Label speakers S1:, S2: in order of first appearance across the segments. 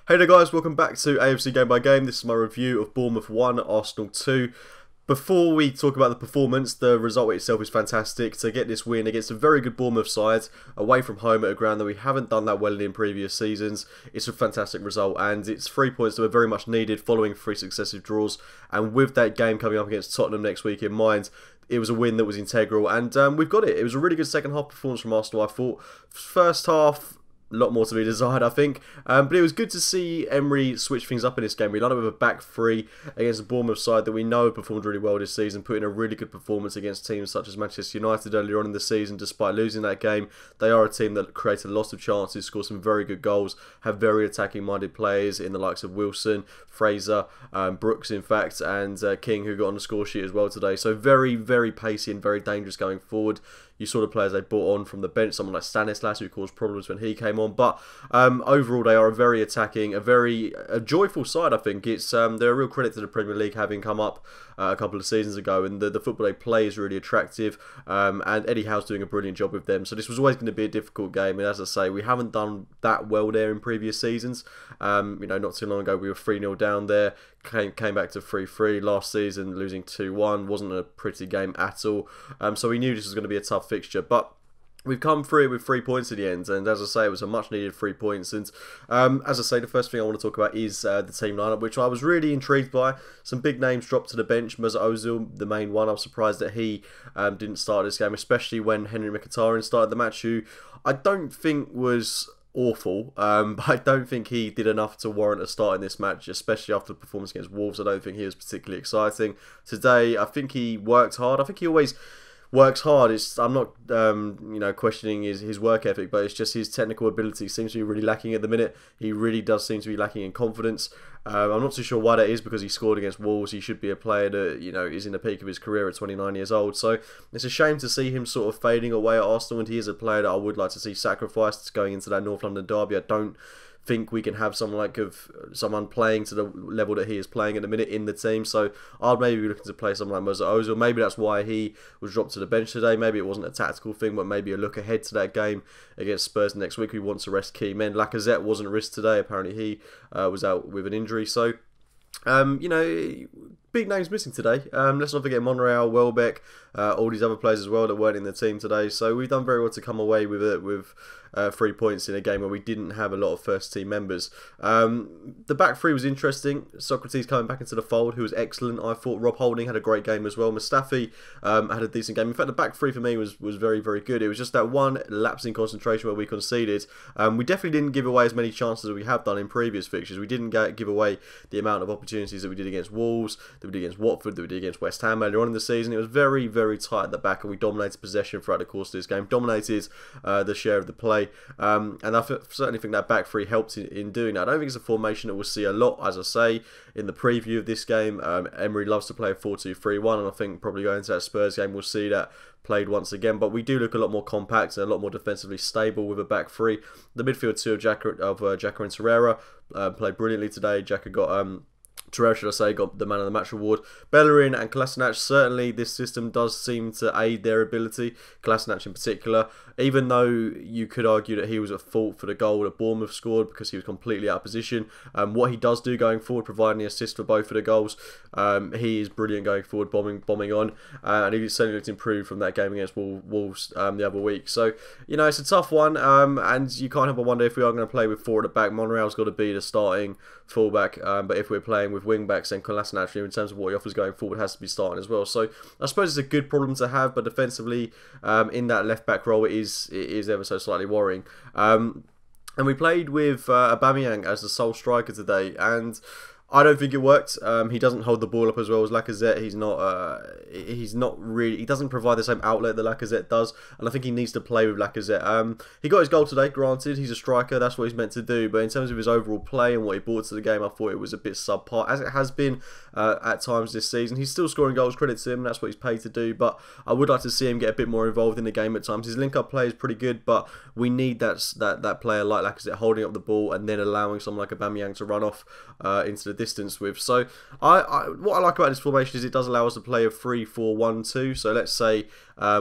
S1: Hey there guys, welcome back to AFC Game by Game. This is my review of Bournemouth 1, Arsenal 2. Before we talk about the performance, the result itself is fantastic. To get this win against a very good Bournemouth side, away from home at a ground that we haven't done that well in previous seasons, it's a fantastic result, and it's 3 points that were very much needed following 3 successive draws. And with that game coming up against Tottenham next week in mind, it was a win that was integral, and we've got it. It was a really good second half performance from Arsenal, I thought. First half, a lot more to be desired, I think. But it was good to see Emery switch things up in this game. We lined up with a back three against a Bournemouth side that we know have performed really well this season, putting a really good performance against teams such as Manchester United earlier on in the season. Despite losing that game, they are a team that created lots of chances, scored some very good goals, have very attacking-minded players in the likes of Wilson, Fraser, Brooks, in fact, and King, who got on the score sheet as well today. So very, very pacey and very dangerous going forward. You saw the players they brought on from the bench, someone like Stanislas, who caused problems when he came on. But overall, they are a very attacking, a joyful side, I think. They're a real credit to the Premier League, having come up a couple of seasons ago. And the football they play is really attractive. And Eddie Howe's doing a brilliant job with them. So this was always going to be a difficult game. And as I say, we haven't done that well there in previous seasons. Not too long ago, we were 3-0 down there. Came back to 3-3 last season, losing 2-1. Wasn't a pretty game at all. So we knew this was going to be a tough fixture. But we've come through it with 3 points at the end, and as I say, it was a much needed 3 points. And as I say, the first thing I want to talk about is the team lineup, which I was really intrigued by. Some big names dropped to the bench. Mesut Ozil, the main one. I'm surprised that he didn't start this game, especially when Henry Mkhitaryan started the match, who I don't think was awful, but I don't think he did enough to warrant a start in this match, especially after the performance against Wolves. I don't think he was particularly exciting today. I think he worked hard. I think he always works hard. I'm not questioning his work ethic, but it's just his technical ability seems to be really lacking at the minute. He really does seem to be lacking in confidence. I'm not too sure why that is, because he scored against Wolves. He should be a player that is in the peak of his career at 29 years old. So it's a shame to see him sort of fading away at Arsenal, and he is a player that I would like to see sacrificed going into that North London derby. I don't think we can have someone playing to the level that he is playing at the minute in the team. So I'd maybe be looking to play someone like Mesut Ozil. Maybe that's why he was dropped to the bench today. Maybe it wasn't a tactical thing, but maybe a look ahead to that game against Spurs next week. We want to rest key men. Lacazette wasn't risked today. Apparently he was out with an injury. So big names missing today. Let's not forget Monreal, Welbeck, all these other players as well that weren't in the team today. So we've done very well to come away with it with 3 points in a game where we didn't have a lot of first team members. The back three was interesting. Socrates coming back into the fold, who was excellent. I thought Rob Holding had a great game as well. Mustafi had a decent game. In fact, the back three for me was very, very good. It was just that one lapse in concentration where we conceded. We definitely didn't give away as many chances as we have done in previous fixtures. We didn't give away the amount of opportunities that we did against Wolves, that we did against Watford, that we did against West Ham earlier on in the season. It was very, very tight at the back, and we dominated possession throughout the course of this game. Dominated the share of the play. And I certainly think that back three helped in doing that. I don't think it's a formation that we'll see a lot, as I say, in the preview of this game. Emery loves to play a 4-2-3-1, and I think probably going into that Spurs game we'll see that played once again. But we do look a lot more compact and a lot more defensively stable with a back three. The midfield two of Xhaka and Torreira played brilliantly today. Xhaka got Torreira, should I say, got the man of the match award. Bellerin and Kolasinac, certainly this system does seem to aid their ability. Kolasinac in particular, even though you could argue that he was at fault for the goal that Bournemouth scored because he was completely out of position. What he does do going forward, providing the assist for both of the goals, he is brilliant going forward, bombing on, and he certainly looked improved from that game against Wolves the other week. So, it's a tough one, and you can't help but wonder if we are going to play with 4 at the back. Monreal's got to be the starting fullback, but if we're playing with wing backs, then Kolasinac, in terms of what he offers going forward, has to be starting as well. So I suppose it's a good problem to have, but defensively, in that left back role, it is ever so slightly worrying. And we played with Aubameyang as the sole striker today, and I don't think it worked. He doesn't hold the ball up as well as Lacazette. He's not really. He doesn't provide the same outlet that Lacazette does, and I think he needs to play with Lacazette. He got his goal today. Granted, he's a striker. That's what he's meant to do. But in terms of his overall play and what he brought to the game, I thought it was a bit subpar, as it has been at times this season. He's still scoring goals. Credit to him. That's what he's paid to do. But I would like to see him get a bit more involved in the game at times. His link-up play is pretty good, but we need that player like Lacazette holding up the ball and then allowing someone like Aubameyang to run off into the distance with. So what I like about this formation is it does allow us to play a 3-4-1-2. So let's say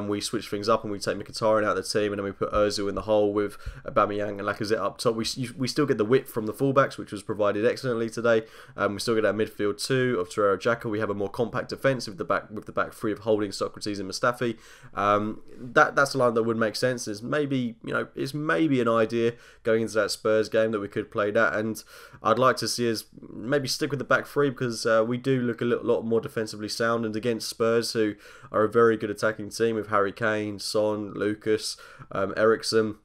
S1: we switch things up and we take Mkhitaryan out of the team, and then we put Ozil in the hole with Aubameyang and Lacazette up top. We still get the width from the fullbacks, which was provided excellently today. We still get our midfield two of Torreira, Xhaka. We have a more compact defence with the back three of Holding, Socrates, and Mustafi. That's a line that would make sense. It's maybe an idea going into that Spurs game that we could play that, and I'd like to see us maybe stick with the back three, because we do look a lot more defensively sound, and against Spurs, who are a very good attacking team with Harry Kane, Son, Lucas, Eriksen,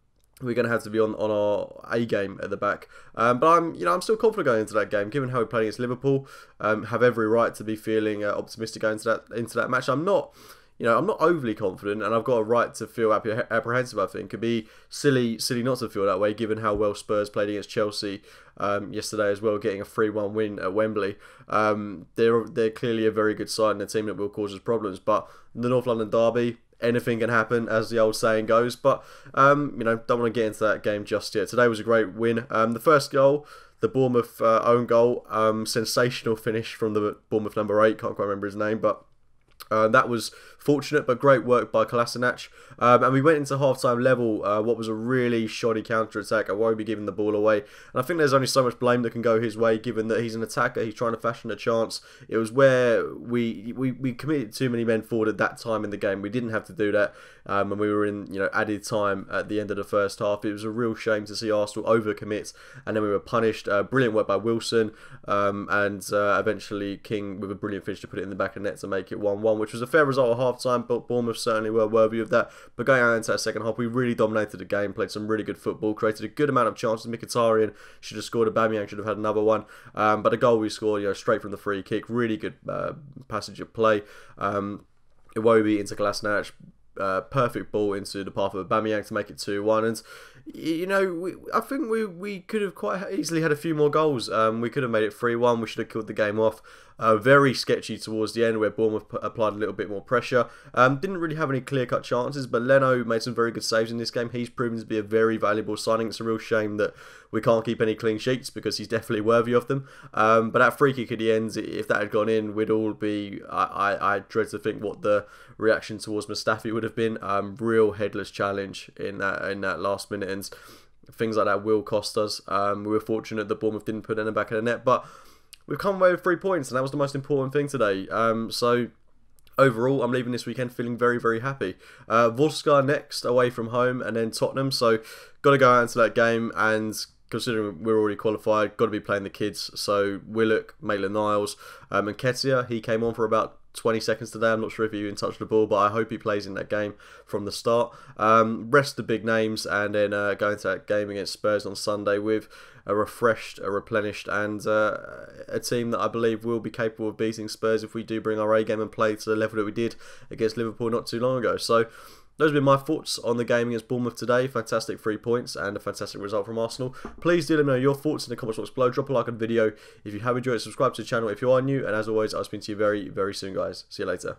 S1: we're going to have to be on our A game at the back. But I'm still confident going into that game, given how we played against Liverpool. Have every right to be feeling optimistic going into that match. I'm not overly confident, and I've got a right to feel apprehensive. I think it'd be silly not to feel that way, given how well Spurs played against Chelsea yesterday as well, getting a 3-1 win at Wembley. They're clearly a very good side and a team that will cause us problems. But the North London derby, anything can happen, as the old saying goes. But don't want to get into that game just yet. Today was a great win. The first goal, the Bournemouth own goal, sensational finish from the Bournemouth number 8. Can't quite remember his name, but that was fortunate, but great work by Kolasinac. And we went into half-time level, what was a really shoddy counter-attack. Iwobi giving the ball away. And I think there's only so much blame that can go his way, given that he's an attacker. He's trying to fashion a chance. It was where we committed too many men forward at that time in the game. We didn't have to do that. And we were in added time at the end of the first half. It was a real shame to see Arsenal overcommit, and then we were punished. Brilliant work by Wilson, and eventually King with a brilliant finish to put it in the back of the net to make it 1-1, which was a fair result at half-time, but Bournemouth certainly were worthy of that. But going out into that second half, we really dominated the game, played some really good football, created a good amount of chances. Mkhitaryan should have scored, Aubameyang should have had another one, but a goal we scored straight from the free kick, really good passage of play. Iwobi into Kolasinac, perfect ball into the path of Aubameyang to make it 2-1, and I think we could have quite easily had a few more goals. We could have made it 3-1. We should have killed the game off. Very sketchy towards the end, where Bournemouth applied a little bit more pressure. Didn't really have any clear-cut chances, but Leno made some very good saves in this game. He's proven to be a very valuable signing. It's a real shame that we can't keep any clean sheets, because he's definitely worthy of them. But that free kick at the end, if that had gone in, we'd all be... I dread to think what the reaction towards Mustafi would have been. Real headless challenge in that last minute, and things like that will cost us. We were fortunate that Bournemouth didn't put it in the back of the net, but we've come away with 3 points, and that was the most important thing today. So overall, I'm leaving this weekend feeling very, very happy. Wolfsburg next, away from home, and then Tottenham. So got to go out into that game, and considering we're already qualified, got to be playing the kids. So Willock, Maitland-Niles, and Nketiah, he came on for about 20 seconds today. I'm not sure if he even touched the ball, but I hope he plays in that game from the start. Rest the big names, and then go into that game against Spurs on Sunday with a refreshed, a replenished, and a team that I believe will be capable of beating Spurs if we do bring our A game and play to the level that we did against Liverpool not too long ago. So those have been my thoughts on the game against Bournemouth today. Fantastic 3 points and a fantastic result from Arsenal. Please do let me know your thoughts in the comments box below. Drop a like on the video if you have enjoyed it. Subscribe to the channel if you are new. And as always, I'll speak to you very, very soon, guys. See you later.